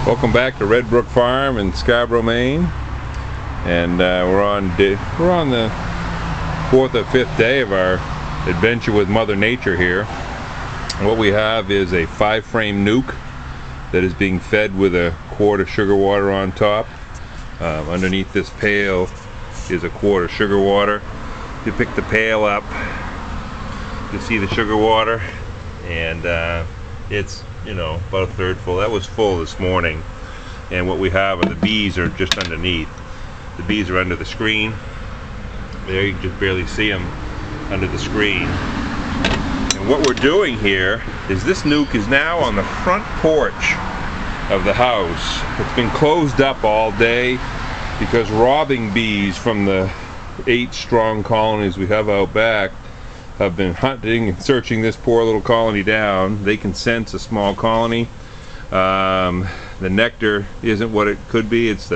Welcome back to Red Brook Farm in Scarborough, Maine, and we're on the fourth or fifth day of our adventure with Mother Nature here. What we have is a 5-frame nuke that is being fed with a quart of sugar water on top. Underneath this pail is a quart of sugar water. You pick the pail up, you see the sugar water, and it's about a third full. That was full this morning. And what we have are the bees are just underneath. The bees are under the screen. There, you can just barely see them under the screen. And what we're doing here is this nuke is now on the front porch of the house. It's been closed up all day because robbing bees from the 8 strong colonies we have out back have been hunting and searching this poor little colony down. They can sense a small colony. The nectar isn't what it could be. It's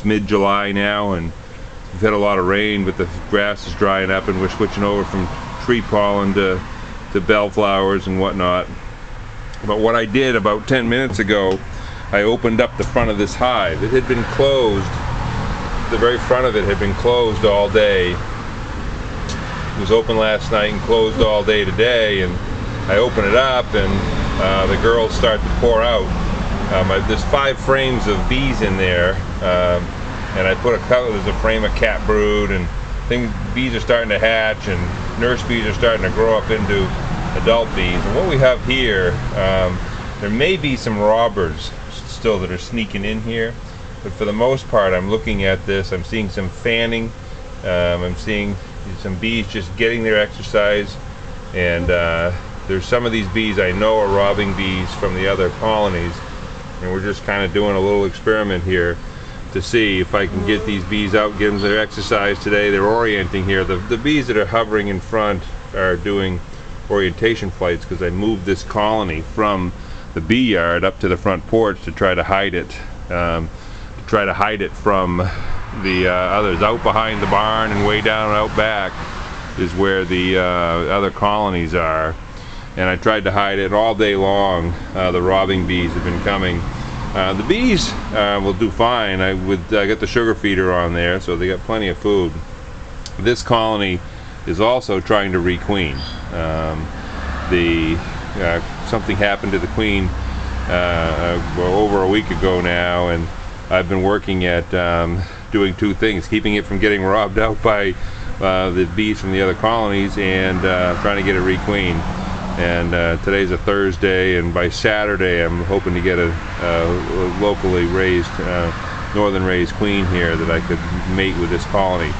mid-July now, and we've had a lot of rain, but the grass is drying up, and we're switching over from tree pollen to bellflowers and whatnot. But what I did about 10 minutes ago, I opened up the front of this hive. It had been closed. The very front of it had been closed all day. It was open last night and closed all day today, and I open it up and the girls start to pour out. There's 5 frames of bees in there, and I put there's a frame of cat brood, and bees are starting to hatch, and nurse bees are starting to grow up into adult bees. And what we have here, there may be some robbers still that are sneaking in here, but for the most part, I'm looking at this, I'm seeing some fanning, I'm seeing some bees just getting their exercise, and there's some of these bees I know are robbing bees from the other colonies, and we're just kind of doing a little experiment here to see if I can get these bees out, get them their exercise today. They're orienting here. The bees that are hovering in front are doing orientation flights because I moved this colony from the bee yard up to the front porch to try to hide it, from the others. Out behind the barn and way down out back is where the other colonies are, and I tried to hide it all day long. The robbing bees have been coming. The bees will do fine. I got the sugar feeder on there, so they got plenty of food. This colony is also trying to requeen. Something happened to the queen over a week ago now, and I've been working at doing 2 things: keeping it from getting robbed out by the bees from the other colonies, and trying to get it requeened. And today's a Thursday, and by Saturday I'm hoping to get a locally raised, northern raised queen here that I could mate with this colony.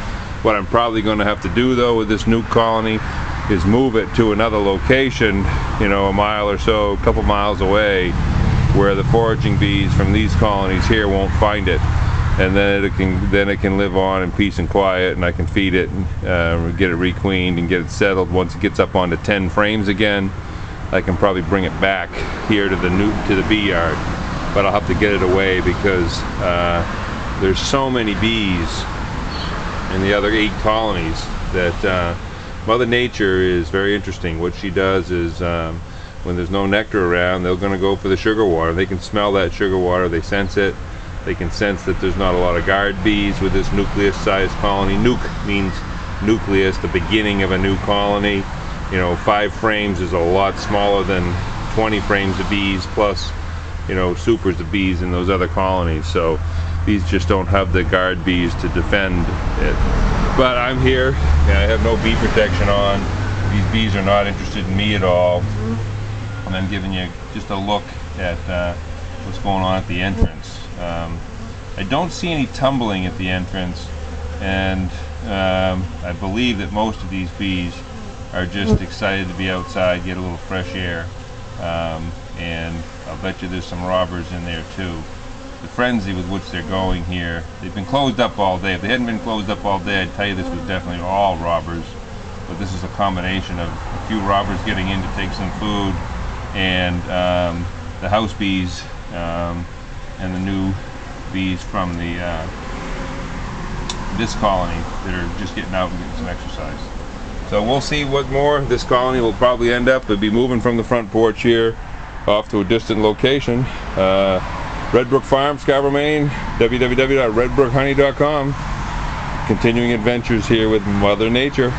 What I'm probably going to have to do though with this nuke colony is move it to another location, a mile or so, a couple miles away, where the foraging bees from these colonies here won't find it, and then it can live on in peace and quiet, and I can feed it and get it requeened and get it settled. Once it gets up onto 10 frames again, I can probably bring it back here to the bee yard, but I'll have to get it away because there's so many bees in the other 8 colonies that Mother Nature is very interesting. What she does is when there's no nectar around, they're going to go for the sugar water. They can smell that sugar water, they sense it. They can sense that there's not a lot of guard bees with this nucleus-sized colony. Nuke means nucleus, the beginning of a new colony. 5 frames is a lot smaller than 20 frames of bees plus, supers of bees in those other colonies. So these just don't have the guard bees to defend it. But I'm here, and I have no bee protection on. These bees are not interested in me at all. And I'm giving you just a look at what's going on at the entrance. I don't see any tumbling at the entrance, and I believe that most of these bees are just excited to be outside, get a little fresh air, and I'll bet you there's some robbers in there too. The frenzy with which they're going here, they've been closed up all day. If they hadn't been closed up all day, I'd tell you this was definitely all robbers, but this is a combination of a few robbers getting in to take some food, and the house bees and the new bees from this colony that are just getting out and getting some exercise. So we'll see what more this colony will probably end up. It'll be moving from the front porch here off to a distant location. Redbrook Farm, Scarborough, Maine, www.redbrookhoney.com. Continuing adventures here with Mother Nature.